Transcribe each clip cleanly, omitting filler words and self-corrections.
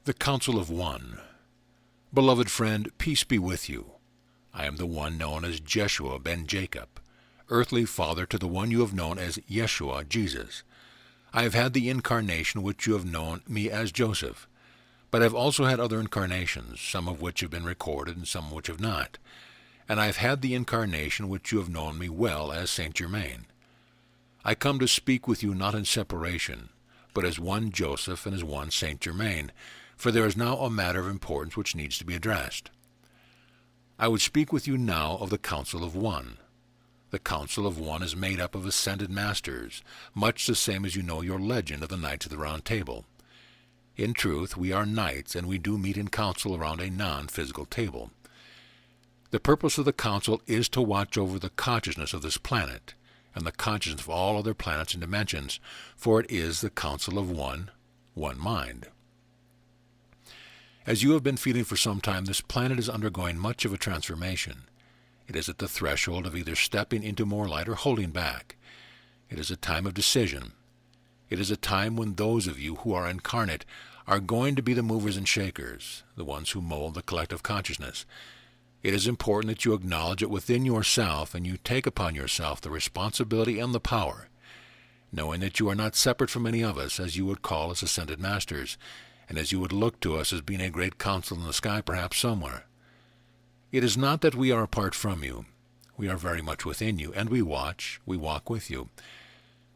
The Council of One. Beloved friend, peace be with you. I am the one known as Jeshua ben Jacob, earthly father to the one you have known as Yeshua, Jesus. I have had the incarnation which you have known me as Joseph, but I have also had other incarnations, some of which have been recorded and some which have not. And I have had the incarnation which you have known me well as Saint Germain. I come to speak with you not in separation, but as one Joseph and as one Saint Germain, for there is now a matter of importance which needs to be addressed. I would speak with you now of the Council of One. The Council of One is made up of ascended masters, much the same as you know your legend of the Knights of the Round Table. In truth, we are knights, and we do meet in council around a non-physical table. The purpose of the council is to watch over the consciousness of this planet, and the consciousness of all other planets and dimensions, for it is the Council of One, one mind. As you have been feeling for some time, this planet is undergoing much of a transformation. It is at the threshold of either stepping into more light or holding back. It is a time of decision. It is a time when those of you who are incarnate are going to be the movers and shakers, the ones who mold the collective consciousness. It is important that you acknowledge it within yourself and you take upon yourself the responsibility and the power, knowing that you are not separate from any of us, as you would call us ascended masters, and as you would look to us as being a great council in the sky perhaps somewhere. It is not that we are apart from you. We are very much within you, and we watch, we walk with you.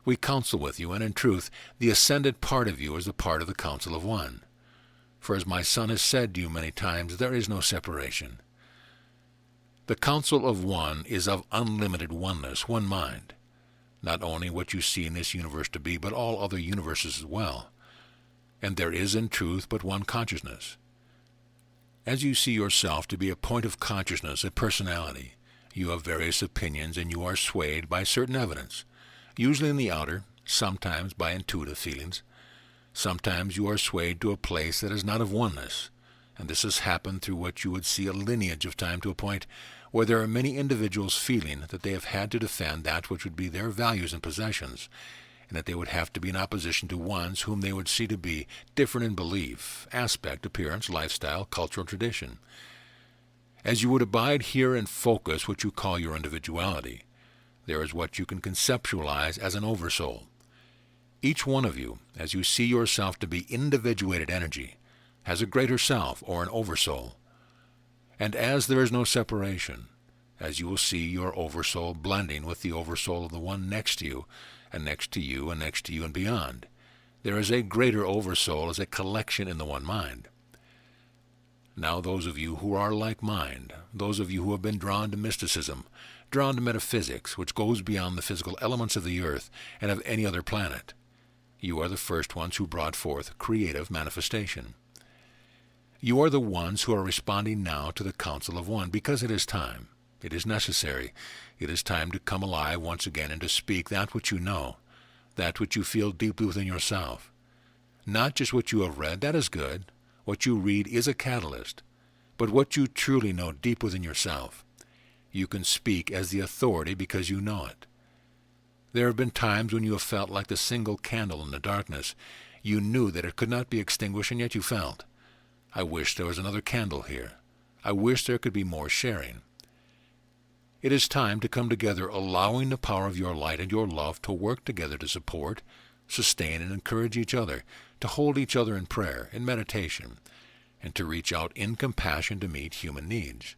We counsel with you, and in truth, the ascended part of you is a part of the Council of One. For as my son has said to you many times, there is no separation. The Council of One is of unlimited oneness, one mind, not only what you see in this universe to be, but all other universes as well. And there is in truth but one consciousness. As you see yourself to be a point of consciousness, a personality, you have various opinions and you are swayed by certain evidence, usually in the outer, sometimes by intuitive feelings. Sometimes you are swayed to a place that is not of oneness, and this has happened through what you would see a lineage of time to a point where there are many individuals feeling that they have had to defend that which would be their values and possessions, and that they would have to be in opposition to ones whom they would see to be different in belief, aspect, appearance, lifestyle, cultural tradition. As you would abide here and focus what you call your individuality, there is what you can conceptualize as an oversoul. Each one of you, as you see yourself to be individuated energy, has a greater self or an oversoul. And as there is no separation, as you will see your oversoul blending with the oversoul of the one next to you, and next to you, and next to you, and beyond, there is a greater oversoul as a collection in the one mind. Now those of you who are like mind, those of you who have been drawn to mysticism, drawn to metaphysics, which goes beyond the physical elements of the earth and of any other planet, you are the first ones who brought forth creative manifestation. You are the ones who are responding now to the Council of One, because it is time. It is necessary. It is time to come alive once again and to speak that which you know, that which you feel deeply within yourself. Not just what you have read, that is good. What you read is a catalyst. But what you truly know deep within yourself, you can speak as the authority because you know it. There have been times when you have felt like the single candle in the darkness. You knew that it could not be extinguished, and yet you felt, I wish there was another candle here. I wish there could be more sharing. It is time to come together, allowing the power of your light and your love to work together to support, sustain, and encourage each other, to hold each other in prayer, in meditation, and to reach out in compassion to meet human needs.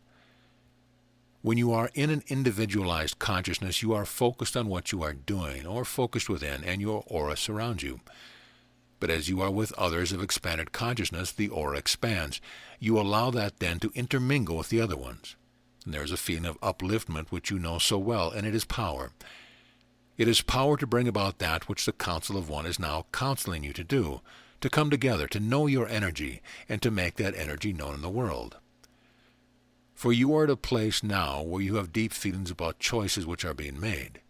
When you are in an individualized consciousness, you are focused on what you are doing, or focused within, and your aura surrounds you. But as you are with others of expanded consciousness, the aura expands. You allow that then to intermingle with the other ones. And there is a feeling of upliftment which you know so well, and it is power. It is power to bring about that which the Council of One is now counseling you to do, to come together, to know your energy, and to make that energy known in the world. For you are at a place now where you have deep feelings about choices which are being made.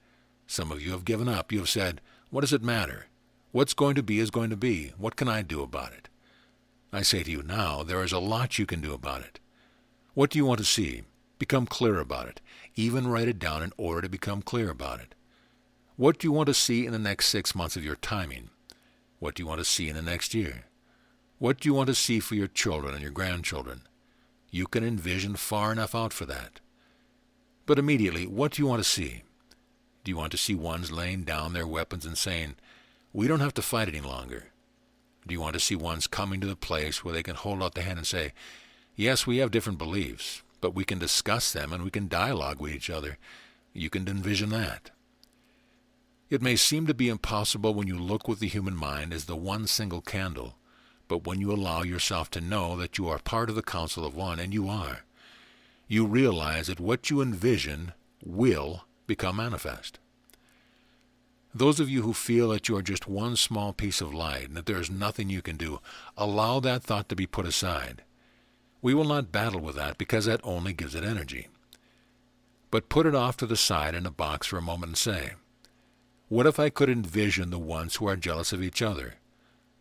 Some of you have given up. You have said, what does it matter? What's going to be is going to be. What can I do about it? I say to you now, there is a lot you can do about it. What do you want to see? Become clear about it. Even write it down in order to become clear about it. What do you want to see in the next 6 months of your timing? What do you want to see in the next year? What do you want to see for your children and your grandchildren? You can envision far enough out for that. But immediately, what do you want to see? Do you want to see ones laying down their weapons and saying, "We don't have to fight any longer"? Do you want to see ones coming to the place where they can hold out the hand and say, "Yes, we have different beliefs, but we can discuss them and we can dialogue with each other"? You can envision that. It may seem to be impossible when you look with the human mind as the one single candle, but when you allow yourself to know that you are part of the Council of One, and you are, you realize that what you envision will become manifest. Those of you who feel that you are just one small piece of light and that there is nothing you can do, allow that thought to be put aside. We will not battle with that because that only gives it energy. But put it off to the side in a box for a moment and say, what if I could envision the ones who are jealous of each other,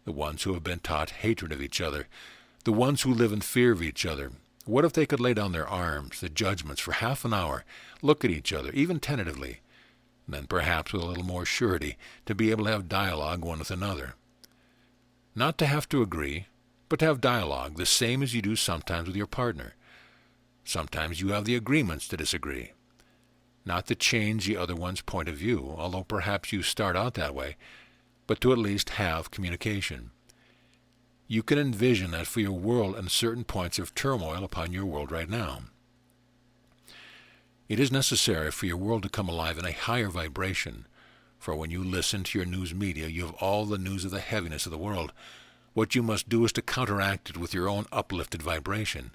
the ones who have been taught hatred of each other, the ones who live in fear of each other? What if they could lay down their arms, the judgments, for half an hour, look at each other, even tentatively, and then perhaps with a little more surety to be able to have dialogue one with another? Not to have to agree, but to have dialogue, the same as you do sometimes with your partner. Sometimes you have the agreements to disagree. Not to change the other one's point of view, although perhaps you start out that way, but to at least have communication. You can envision that for your world and certain points of turmoil upon your world right now. It is necessary for your world to come alive in a higher vibration, for when you listen to your news media, you have all the news of the heaviness of the world. What you must do is to counteract it with your own uplifted vibration.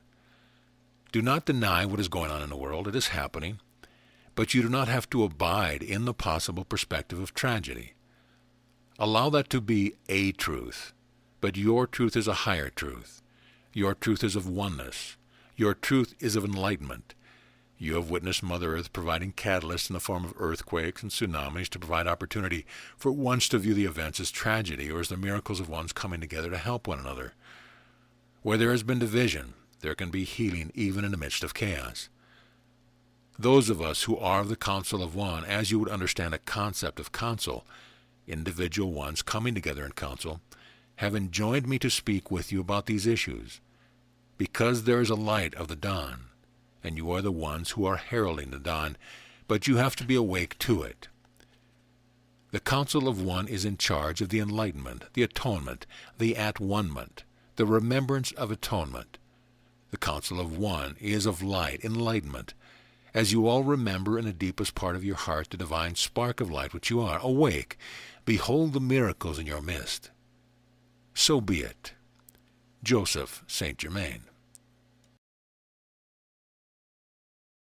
Do not deny what is going on in the world. It is happening. But you do not have to abide in the possible perspective of tragedy. Allow that to be a truth. But your truth is a higher truth. Your truth is of oneness. Your truth is of enlightenment. You have witnessed Mother Earth providing catalysts in the form of earthquakes and tsunamis to provide opportunity for ones to view the events as tragedy or as the miracles of ones coming together to help one another. Where there has been division, there can be healing even in the midst of chaos. Those of us who are of the Council of One, as you would understand a concept of council, individual ones coming together in council, have enjoined me to speak with you about these issues, because there is a light of the dawn, and you are the ones who are heralding the dawn, but you have to be awake to it. The Council of One is in charge of the enlightenment, the atonement, the at-one-ment, the remembrance of atonement. The Council of One is of light, enlightenment, as you all remember in the deepest part of your heart the divine spark of light which you are. Awake, behold the miracles in your midst. So be it. Joseph St. Germain.